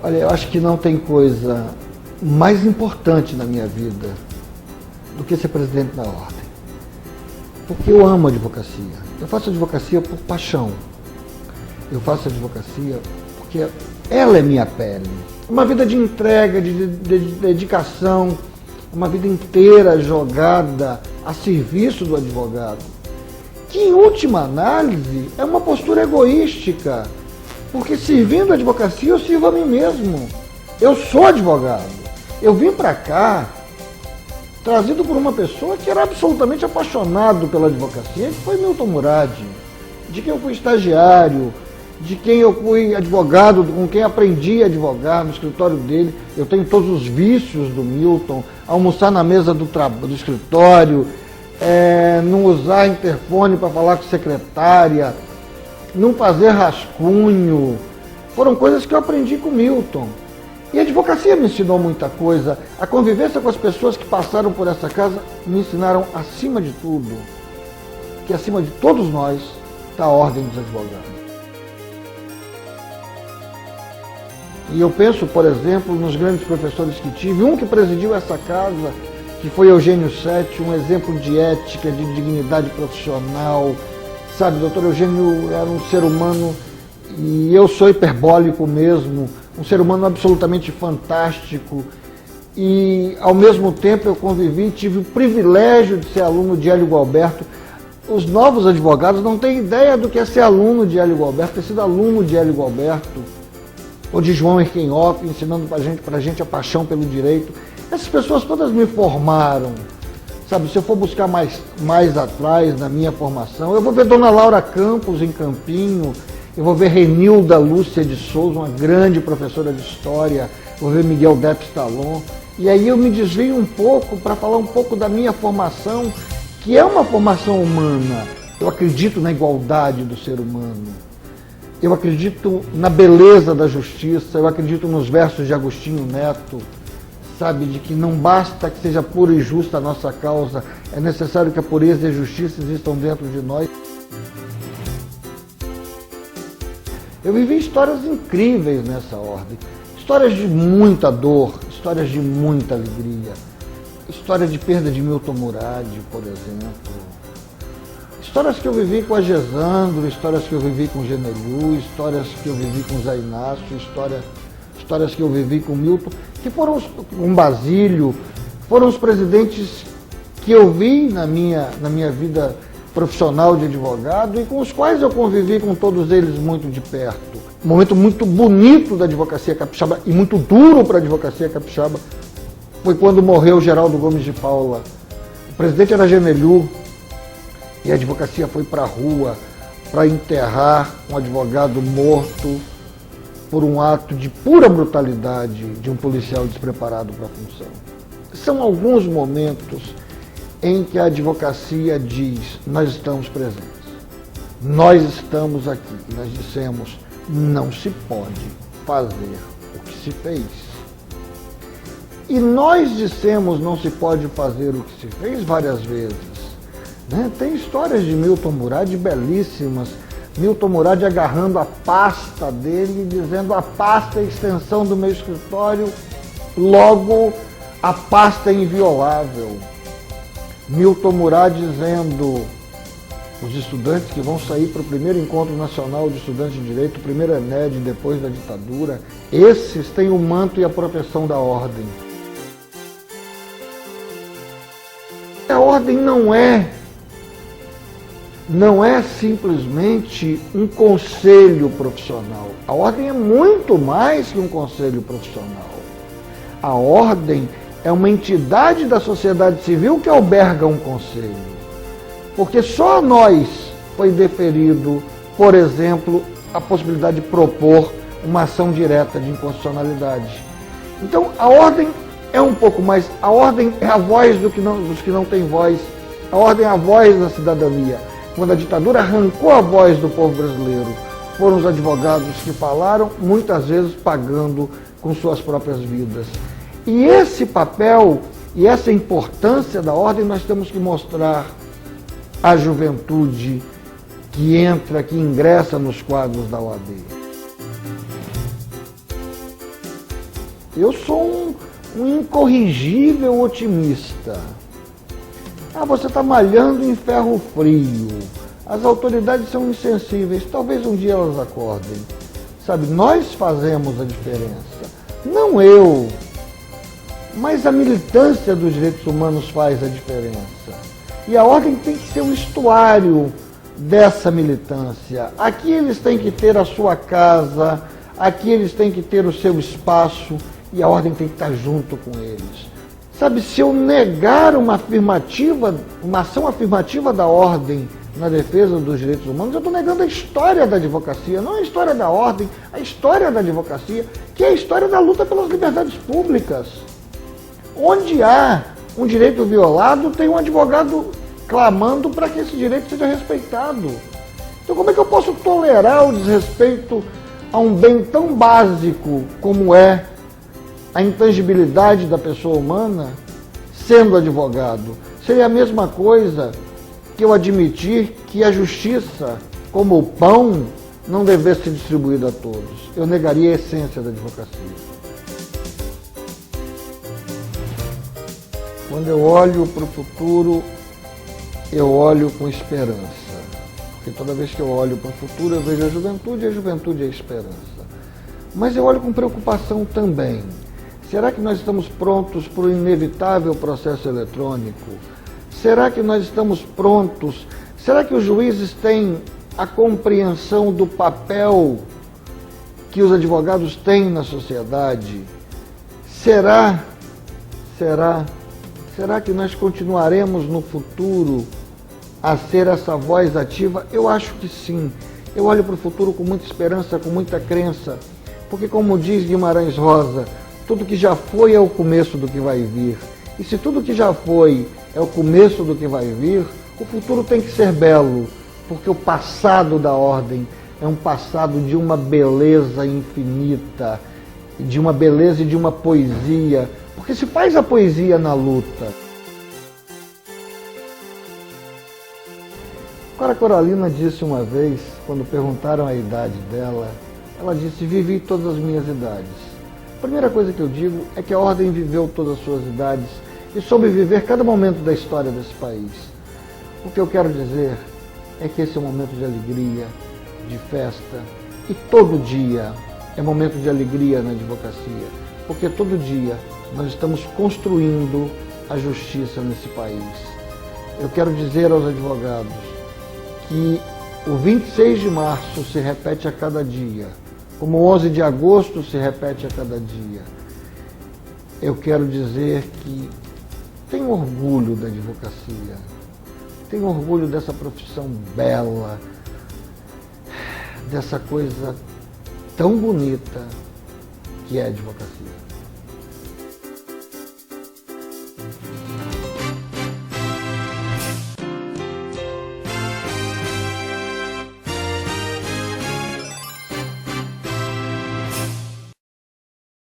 Olha, eu acho que não tem coisa mais importante na minha vida do que ser presidente da ordem. Porque eu amo a advocacia. Eu faço advocacia por paixão. Eu faço advocacia porque ela é minha pele. Uma vida de entrega, de dedicação, uma vida inteira jogada a serviço do advogado. Que, em última análise, é uma postura egoística. Porque servindo a advocacia, eu sirvo a mim mesmo. Eu sou advogado. Eu vim para cá trazido por uma pessoa que era absolutamente apaixonado pela advocacia, que foi Milton Murad, de quem eu fui estagiário, de quem eu fui advogado, com quem aprendi a advogar no escritório dele. Eu tenho todos os vícios do Milton: almoçar na mesa do escritório, não usar interfone para falar com secretária, não fazer rascunho. Foram coisas que eu aprendi com Milton. E a advocacia me ensinou muita coisa. A convivência com as pessoas que passaram por essa casa me ensinaram, acima de tudo, que acima de todos nós está a ordem dos advogados. E eu penso, por exemplo, nos grandes professores que tive. Um que presidiu essa casa, que foi Eugênio Sete, um exemplo de ética, de dignidade profissional. Sabe, doutor Eugênio era um ser humano, e eu sou hiperbólico mesmo, um ser humano absolutamente fantástico. E, ao mesmo tempo, eu convivi, tive o privilégio de ser aluno de Hélio Gualberto. Os novos advogados não têm ideia do que é ser aluno de Hélio Gualberto, ter sido aluno de Hélio Gualberto, ou de João Erquenhoff, ensinando pra gente a paixão pelo direito. Essas pessoas todas me formaram. Sabe, se eu for buscar mais atrás na minha formação, eu vou ver Dona Laura Campos em Campinho, eu vou ver Renilda Lúcia de Souza, uma grande professora de história, vou ver Miguel Depp Stallon, e aí eu me desvio um pouco para falar um pouco da minha formação, que é uma formação humana. Eu acredito na igualdade do ser humano, eu acredito na beleza da justiça, eu acredito nos versos de Agostinho Neto, sabe, de que não basta que seja pura e justa a nossa causa, é necessário que a pureza e a justiça existam dentro de nós. Eu vivi histórias incríveis nessa ordem, histórias de muita dor, histórias de muita alegria, história de perda de Milton Murad, por exemplo, histórias que eu vivi com a Gesandro, histórias que eu vivi com Genelhu, histórias que eu vivi com Zé Inácio, histórias que eu vivi com Milton, que foram com Basílio, foram os presidentes que eu vi na minha vida profissional de advogado e com os quais eu convivi com todos eles muito de perto. Um momento muito bonito da advocacia capixaba e muito duro para a advocacia capixaba foi quando morreu Geraldo Gomes de Paula. O presidente era Genelhu e a advocacia foi para a rua para enterrar um advogado morto por um ato de pura brutalidade de um policial despreparado para a função. São alguns momentos em que a advocacia diz: nós estamos presentes, nós estamos aqui. E nós dissemos: não se pode fazer o que se fez. E nós dissemos: não se pode fazer o que se fez várias vezes. Né? Tem histórias de Milton Murad belíssimas. Milton Murad agarrando a pasta dele, dizendo: a pasta é a extensão do meu escritório, logo a pasta é inviolável. Milton Murad dizendo: os estudantes que vão sair para o primeiro encontro nacional de estudantes de direito, o primeiro ENED depois da ditadura, esses têm o manto e a proteção da ordem. A ordem não é simplesmente um conselho profissional. A ordem é muito mais que um conselho profissional. A ordem é uma entidade da sociedade civil que alberga um conselho. Porque só a nós foi deferido, por exemplo, a possibilidade de propor uma ação direta de inconstitucionalidade. Então, a ordem é um pouco mais. A ordem é a voz dos que não têm voz. A ordem é a voz da cidadania. Quando a ditadura arrancou a voz do povo brasileiro, foram os advogados que falaram, muitas vezes pagando com suas próprias vidas. E esse papel e essa importância da ordem nós temos que mostrar à juventude que ingressa nos quadros da OAB. Eu sou um incorrigível otimista. Ah, você está malhando em ferro frio. As autoridades são insensíveis. Talvez um dia elas acordem. Sabe, nós fazemos a diferença. Não eu, mas a militância dos direitos humanos faz a diferença. E a ordem tem que ser um estuário dessa militância. Aqui eles têm que ter a sua casa, aqui eles têm que ter o seu espaço e a ordem tem que estar junto com eles. Sabe, se eu negar uma ação afirmativa da ordem na defesa dos direitos humanos, eu estou negando a história da advocacia, não a história da ordem, a história da advocacia, que é a história da luta pelas liberdades públicas. Onde há um direito violado, tem um advogado clamando para que esse direito seja respeitado. Então como é que eu posso tolerar o desrespeito a um bem tão básico como é a intangibilidade da pessoa humana, sendo advogado? Seria a mesma coisa que eu admitir que a justiça, como o pão, não devesse ser distribuída a todos. Eu negaria a essência da advocacia. Quando eu olho para o futuro, eu olho com esperança. Porque toda vez que eu olho para o futuro, eu vejo a juventude, e a juventude é a esperança. Mas eu olho com preocupação também. Será que nós estamos prontos para o inevitável processo eletrônico? Será que nós estamos prontos? Será que os juízes têm a compreensão do papel que os advogados têm na sociedade? Será que nós continuaremos no futuro a ser essa voz ativa? Eu acho que sim. Eu olho para o futuro com muita esperança, com muita crença, porque como diz Guimarães Rosa, tudo que já foi é o começo do que vai vir. E se tudo que já foi é o começo do que vai vir, o futuro tem que ser belo, porque o passado da ordem é um passado de uma beleza infinita, de uma beleza e de uma poesia, porque se faz a poesia na luta. Cora Coralina disse uma vez, quando perguntaram a idade dela, ela disse: vivi todas as minhas idades. A primeira coisa que eu digo é que a ordem viveu todas as suas idades e soube viver cada momento da história desse país. O que eu quero dizer é que esse é um momento de alegria, de festa, e todo dia é momento de alegria na advocacia, porque todo dia nós estamos construindo a justiça nesse país. Eu quero dizer aos advogados que o 26 de março se repete a cada dia, como o 11 de agosto se repete a cada dia. Eu quero dizer que tenho orgulho da advocacia, tenho orgulho dessa profissão bela, dessa coisa tão bonita que é a advocacia.